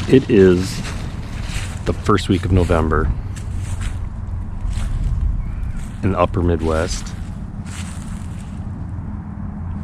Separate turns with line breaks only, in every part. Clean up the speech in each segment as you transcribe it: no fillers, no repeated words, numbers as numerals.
It is the first week of November in the upper Midwest.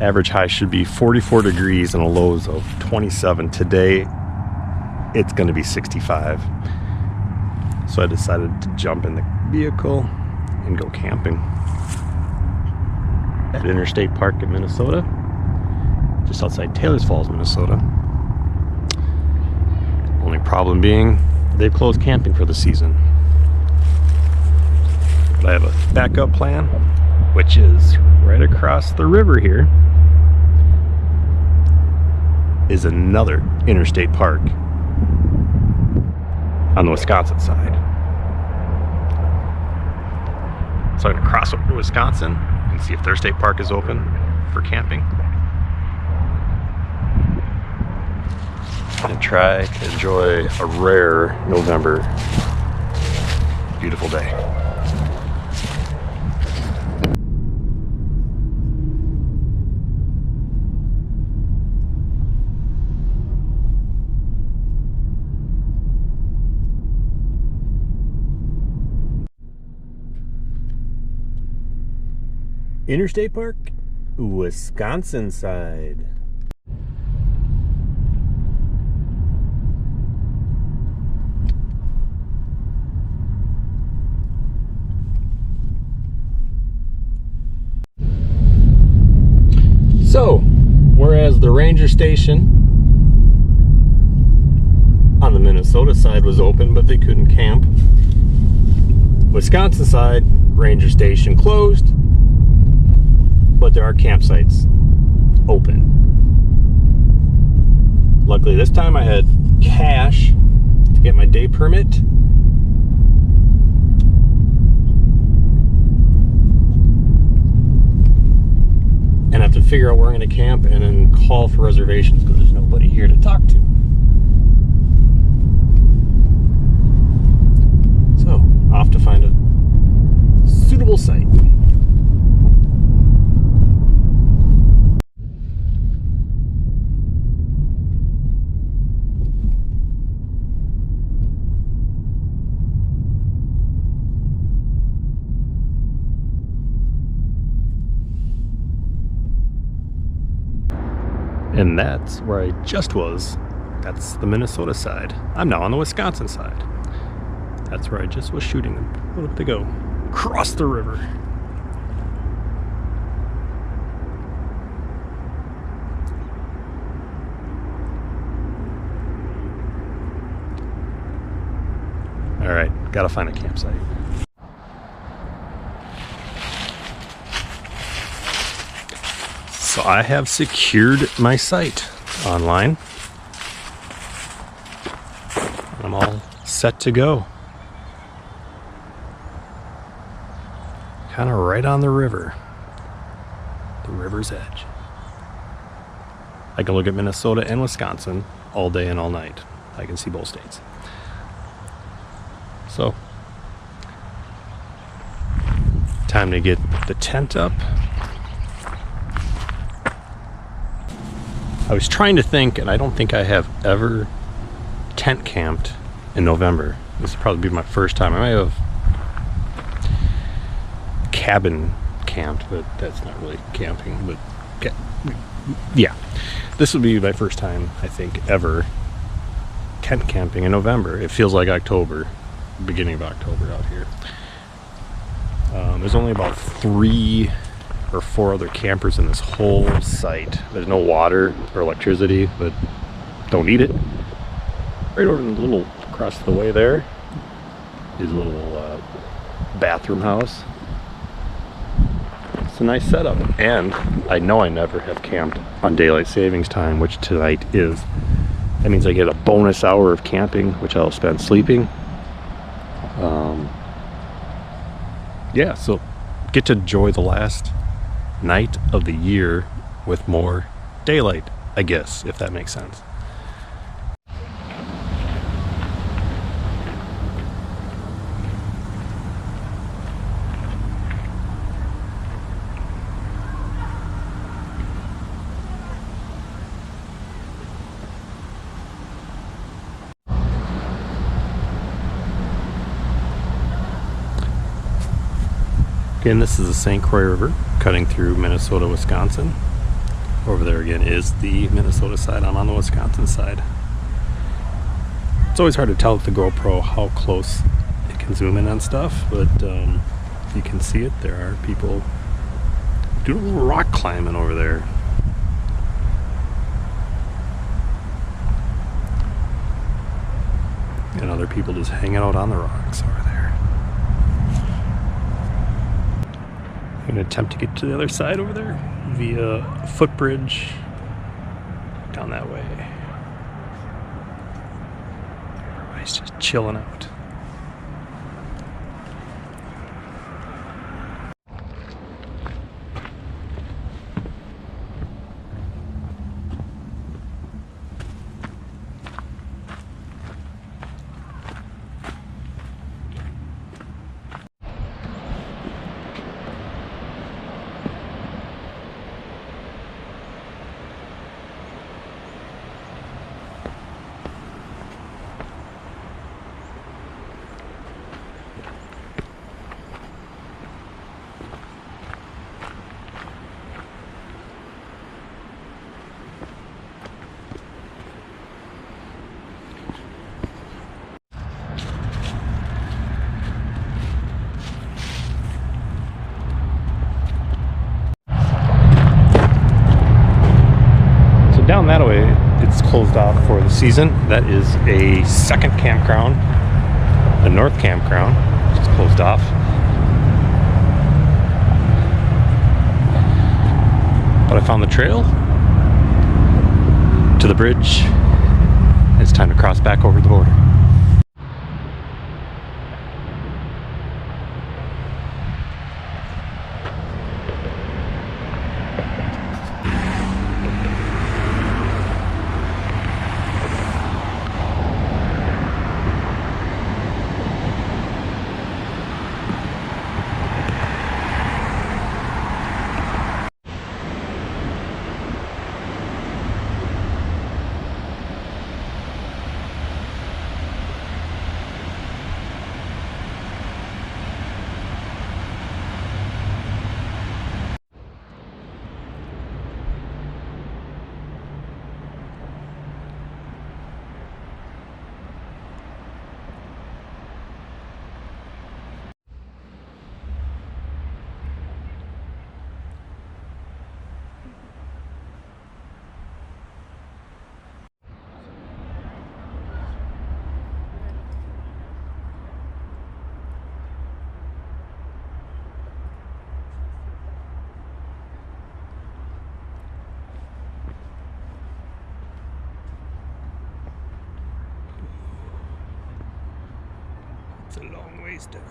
Average high should be 44 degrees and a lows of 27. Today, it's going to be 65. So I decided to jump in the vehicle and go camping at Interstate Park in Minnesota, just outside Taylors Falls, Minnesota. Only problem being they've closed camping for the season. But I have a backup plan, which is right across the river here is another interstate park on the Wisconsin side. So I'm going to cross over to Wisconsin and see if their state park is open for camping. And try to enjoy a rare November beautiful day. Interstate Park, Wisconsin side. So, whereas the ranger station on the Minnesota side was open, but they couldn't camp, Wisconsin side, ranger station closed, but there are campsites open. Luckily this time I had cash to get my day permit. And I have to figure out where I'm going to camp and then call for reservations because there's nobody here to talk to. So, off to find a suitable site. And that's where I just was. That's the Minnesota side. I'm now on the Wisconsin side. That's where I just was shooting them. Look, they go across the river. All right, gotta find a campsite. So I have secured my site online. I'm all set to go. Kind of right on the river. The river's edge. I can look at Minnesota and Wisconsin all day and all night. I can see both states. So, time to get the tent up. I was trying to think, and I don't think I have ever tent camped in November. This will probably be my first time. I might have cabin camped, but that's not really camping. But yeah, this will be my first time, I think, ever tent camping in November. It feels like October, beginning of October out here. There's only about 3 or 4 other campers in this whole site. There's no water or electricity, but don't need it. Right over in the little across the way there is a little bathroom house. It's a nice setup, and I know I never have camped on daylight savings time, which tonight is. That means I get a bonus hour of camping, which I'll spend sleeping. Yeah, so get to enjoy the last night of the year with more daylight, I guess, if that makes sense. Again, this is the St. Croix River cutting through Minnesota, Wisconsin. Over there again is the Minnesota side. I'm on the Wisconsin side. It's always hard to tell with the GoPro how close it can zoom in on stuff, but if you can see it, there are people doing a little rock climbing over there. And other people just hanging out on the rocks over there. I'm going to attempt to get to the other side over there via footbridge down that way. Everybody's just chilling out. Down that way, it's closed off for the season. That is a second campground, the North Campground, which is closed off. But I found the trail to the bridge. It's time to cross back over the border. It's a long ways down.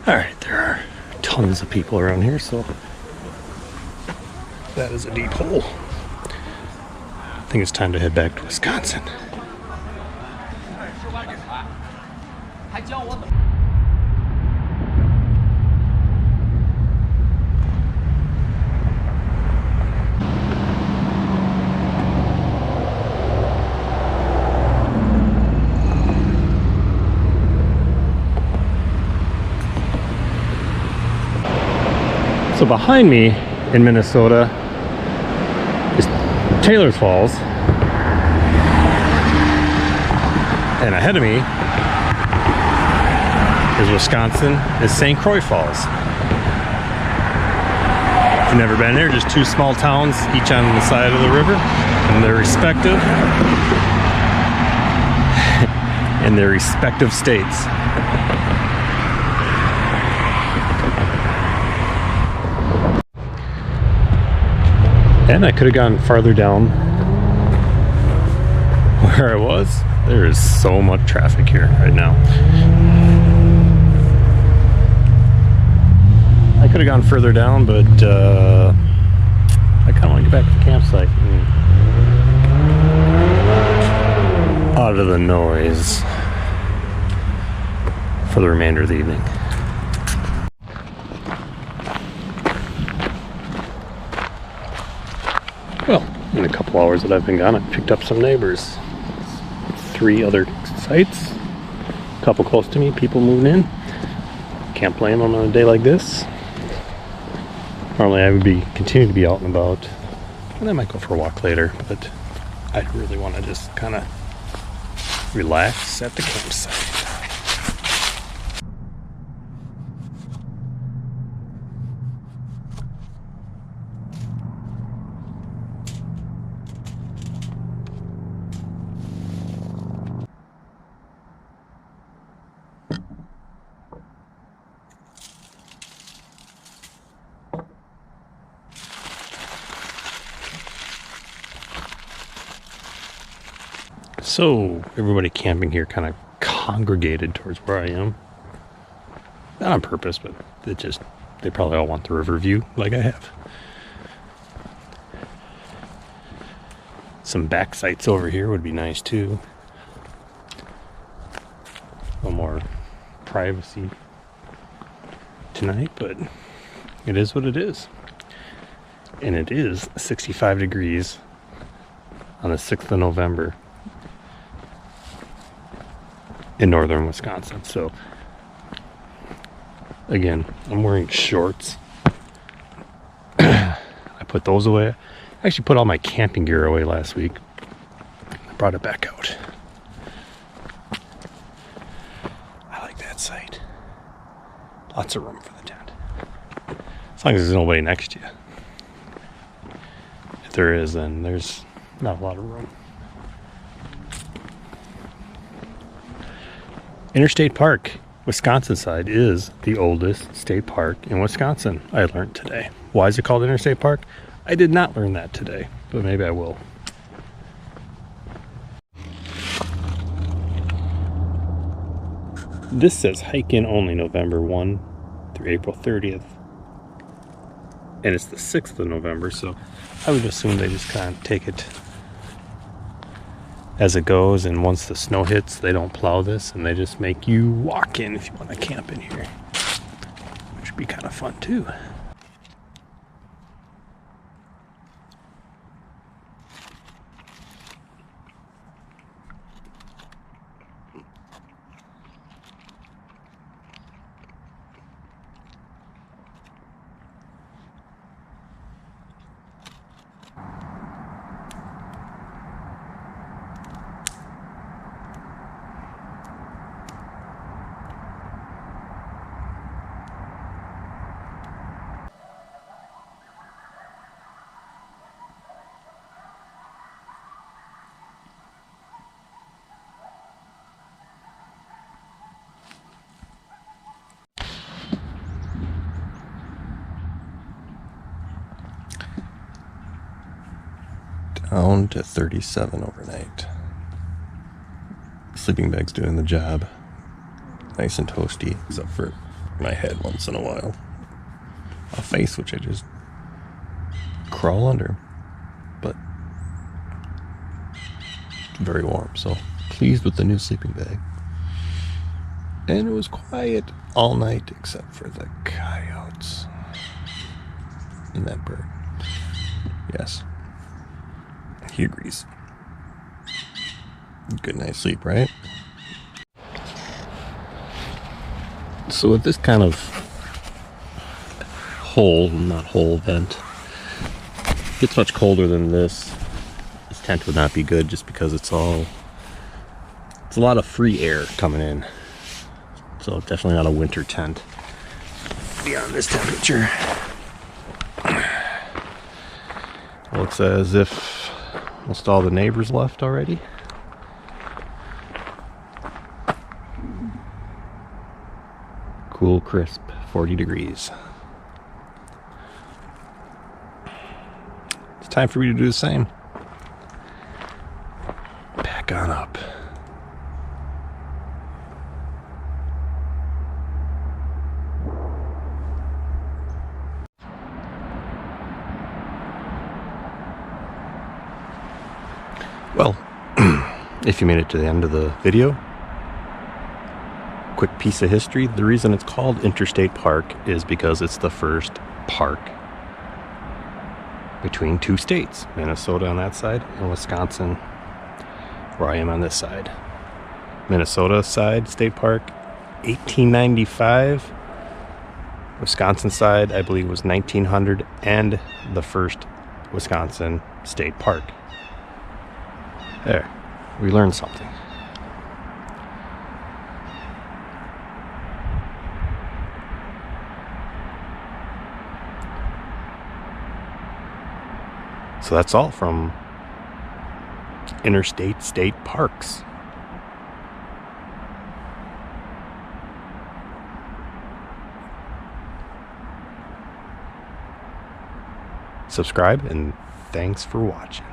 Alright, there are tons of people around here, so that is a deep hole. I think it's time to head back to Wisconsin. So behind me in Minnesota is Taylor's Falls, and ahead of me Because Wisconsin is St. Croix Falls. If you've never been there, just two small towns, each on the side of the river, and their respective states. And I could have gone farther down where I was. There is so much traffic here right now. I could have gone further down, but I kind of want to get back to the campsite and out of the noise for the remainder of the evening. Well, in a couple hours that I've been gone, I've picked up some neighbors. 3 other sites, a couple close to me, people moving in. Can't blame them on a day like this. Normally I would continue to be out and about, and I might go for a walk later, but I really want to just kind of relax at the campsite. So everybody camping here kind of congregated towards where I am. Not on purpose, but they probably all want the river view like I have. Some back sites over here would be nice too. A little more privacy tonight, but it is what it is. And it is 65 degrees on the 6th of November. In northern Wisconsin. So again, I'm wearing shorts. I put those away. I actually put all my camping gear away last week. I brought it back out. I like that site. Lots of room for the tent. As long as there's nobody next to you. If there is, then there's not a lot of room. Interstate Park, Wisconsin side, is the oldest state park in Wisconsin, I learned today. Why is it called Interstate Park? I did not learn that today, but maybe I will. This says hike in only November 1 through April 30th. And it's the 6th of November, so I would assume they just kind of take it as it goes, and once the snow hits, they don't plow this, and they just make you walk in if you want to camp in here, which would be kind of fun too. Down to 37 overnight. Sleeping bag's doing the job. Nice and toasty, except for my head once in a while. A face, which I just crawl under. But very warm, so pleased with the new sleeping bag. And it was quiet all night except for the coyotes and that bird. Yes. He agrees. Good night's sleep, right? So with this kind of vent, it gets much colder than this. This tent would not be good just because it's a lot of free air coming in. So definitely not a winter tent beyond this temperature. Looks as if almost all the neighbors left already. Cool, crisp, 40 degrees. It's time for me to do the same. Pack on up. Well, if you made it to the end of the video, quick piece of history. The reason it's called Interstate Park is because it's the first park between two states, Minnesota on that side and Wisconsin, where I am on this side. Minnesota side, state park, 1895. Wisconsin side, I believe, was 1900, and the first Wisconsin state park. There, we learned something. So that's all from Interstate State Parks. Subscribe, and thanks for watching.